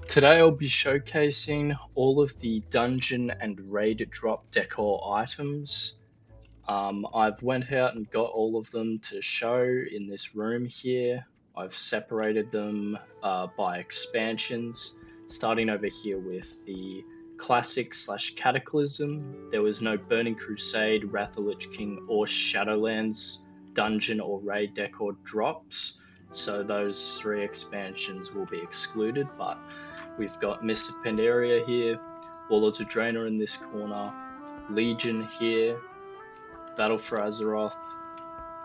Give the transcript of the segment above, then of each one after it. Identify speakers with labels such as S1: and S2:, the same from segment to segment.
S1: Today I'll be showcasing all of the dungeon and raid drop decor items. I've went out and got all of them to show in this room here. I've separated them by expansions, starting over here with the classic / cataclysm. There was no Burning Crusade, Wrath of the Lich King, or Shadowlands dungeon or raid decor drops, so those three expansions will be excluded, but we've got Mist of Pandaria here, Warlords of Draenor in this corner, Legion here, Battle for Azeroth,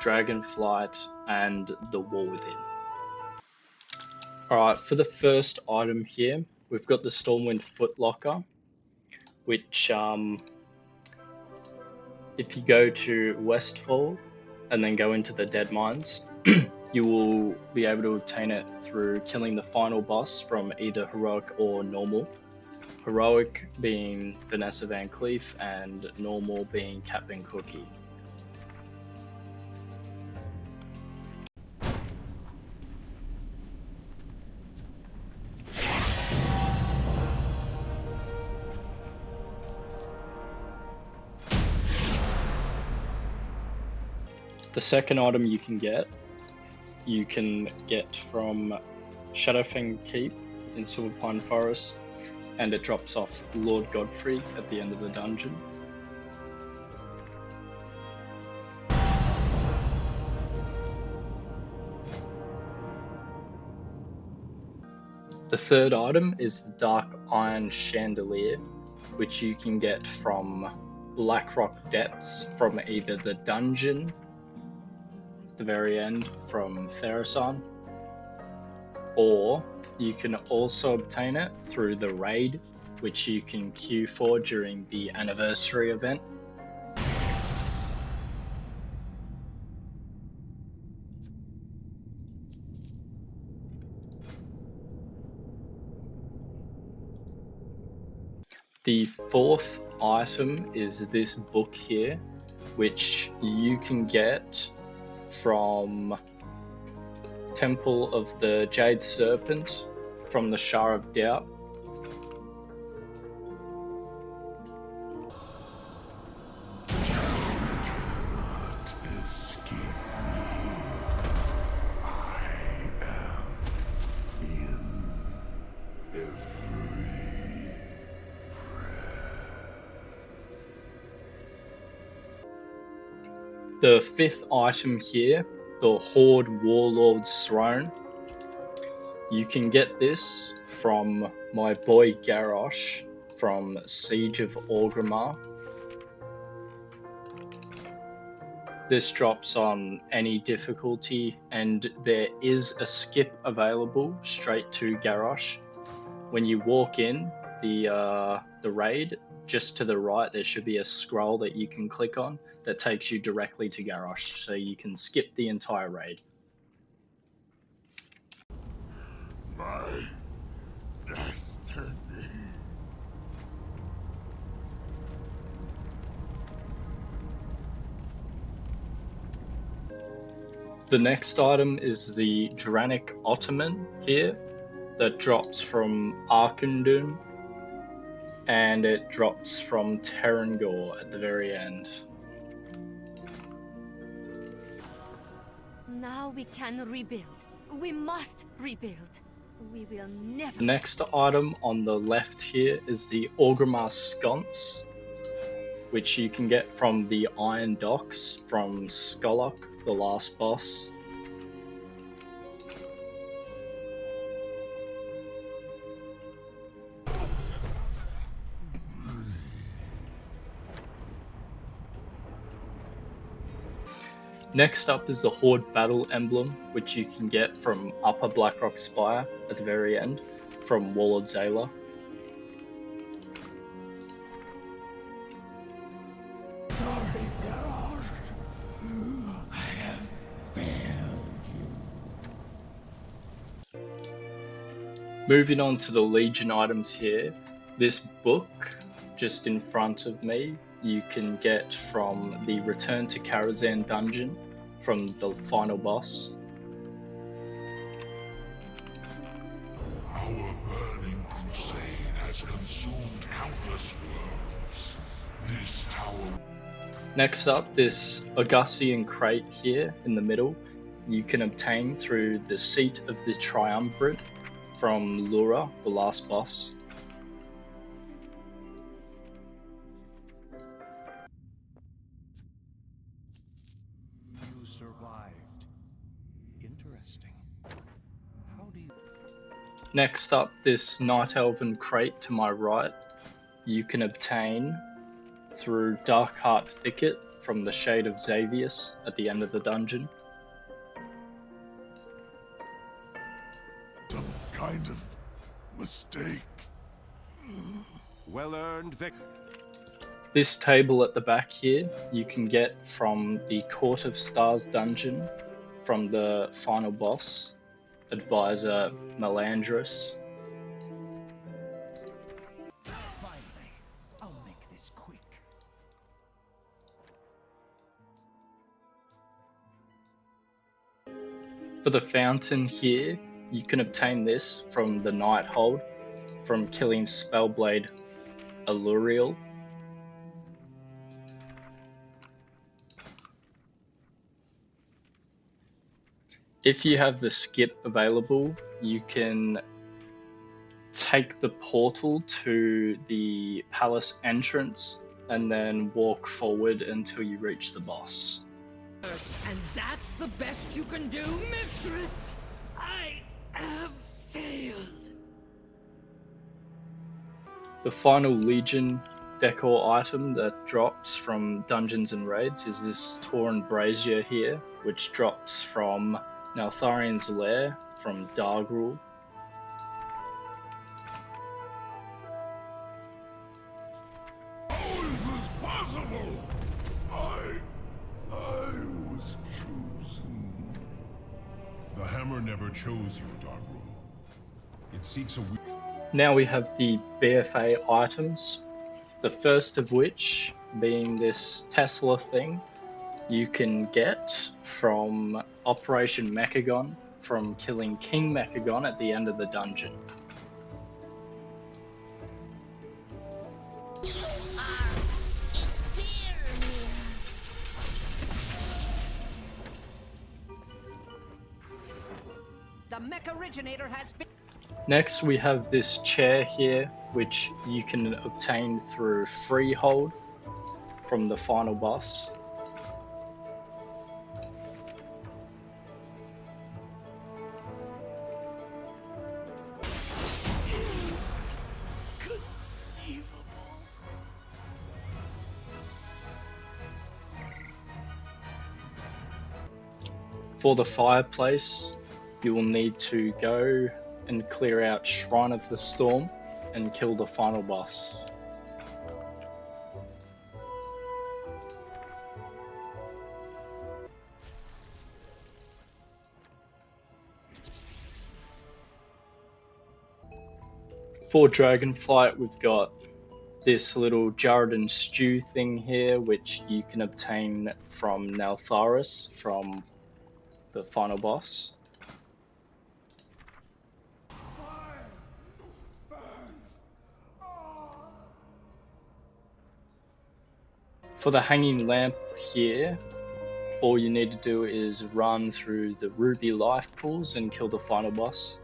S1: Dragonflight, and The War Within. Alright, for the first item here, we've got the Stormwind Footlocker, which if you go to Westfall and then go into the Dead Mines, you will be able to obtain it through killing the final boss from either Heroic or Normal. Heroic being Vanessa Van Cleef and Normal being Captain Cookie. The second item you can get from Shadowfang Keep in Silverpine Forest, and it drops off Lord Godfrey at the end of the dungeon. The third item is the Dark Iron Chandelier, which you can get from Blackrock Depths from either the dungeon at the very end from Therasan, or you can also obtain it through the raid, which you can queue for during the anniversary event. The fourth item is this book here, which you can get from Temple of the Jade Serpent from the Shah of Doubt. The fifth item here, the Horde Warlord's Throne. You can get this from my boy Garrosh from Siege of Orgrimmar. This drops on any difficulty, and there is a skip available straight to Garrosh. When you walk in the raid, just to the right there should be a scroll that you can click on that takes you directly to Garrosh, so you can skip the entire raid.
S2: My destiny.
S1: The next item is the Dranic Ottoman here, that drops from Arkandun, and it drops from Terrangor at the very end.
S3: Now we can rebuild. We must rebuild. We will never...
S1: The next item on the left here is the Orgrimmar Sconce, which you can get from the Iron Docks from Skolok, the last boss. Next up is the Horde Battle Emblem, which you can get from Upper Blackrock Spire at the very end, from Warlord Zayla.
S2: Sorry, Garrosh. I have failed you.
S1: Moving on to the Legion items here. This book, just in front of me, you can get from the Return to Karazhan dungeon from the final boss.
S2: Our burning has consumed countless worlds. This tower...
S1: Next up, this Augustian crate here in the middle, you can obtain through the Seat of the Triumvirate from Lura, the last boss.
S4: You survived. Interesting. How do you...
S1: Next up, this Night Elven crate to my right, you can obtain through Darkheart Thicket from the Shade of Xavius at the end of the dungeon.
S2: Some kind of mistake.
S4: Well-earned victory.
S1: This table at the back here, you can get from the Court of Stars dungeon from the final boss, Advisor Melandris.
S4: Finally, I'll make this quick.
S1: For the fountain here, you can obtain this from the Nighthold, from killing Spellblade Alluriel. If you have the skip available, you can take the portal to the palace entrance and then walk forward until you reach the boss.
S5: And that's the best you can do, mistress? I have failed.
S1: The final Legion decor item that drops from Dungeons and Raids is this Tauren Brazier here, which drops from Neltharian's Lair from Dargrul.
S2: How is this possible? I was chosen.
S6: The hammer never chose you, Dargrul. It seeks a...
S1: Now we have the BFA items, the first of which being this Tesla thing you can get from Operation Mechagon from killing King Mechagon at the end of the dungeon.
S5: The mech originator has been...
S1: Next we have this chair here, which you can obtain through Freehold from the final boss. For the fireplace, you will need to go and clear out Shrine of the Storm and kill the final boss. For Dragonflight, we've got this little Jarradin stew thing here, which you can obtain from Neltharis from the final boss. For the hanging lamp here, all you need to do is run through the ruby life pools and kill the final boss.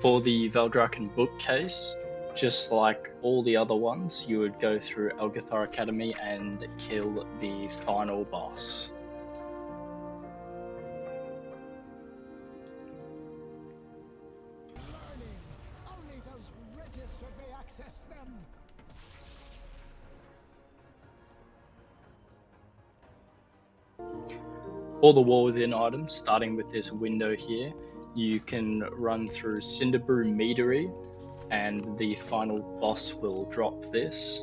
S1: For the Valdrakken bookcase, just like all the other ones, you would go through Elgathar Academy and kill the final boss.
S2: Only those registered may access them.
S1: All the War Within items, starting with this window here, you can run through Cinderbrew Meadery, and the final boss will drop this.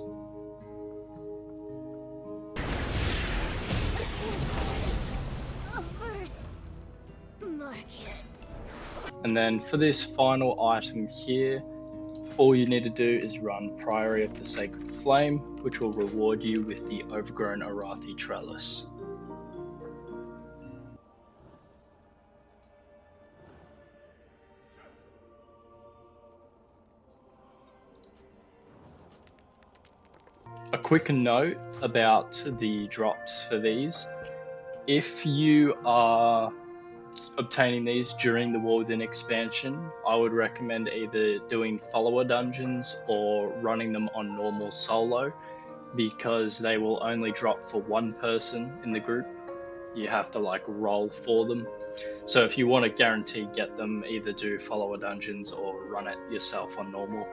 S1: And then for this final item here, all you need to do is run Priory of the Sacred Flame, which will reward you with the Overgrown Arathi Trellis. A quick note about the drops for these. If you are obtaining these during the War Within expansion, I would recommend either doing follower dungeons or running them on normal solo, because they will only drop for one person in the group. You have to like roll for them. So if you want to guarantee get them, either do follower dungeons or run it yourself on normal.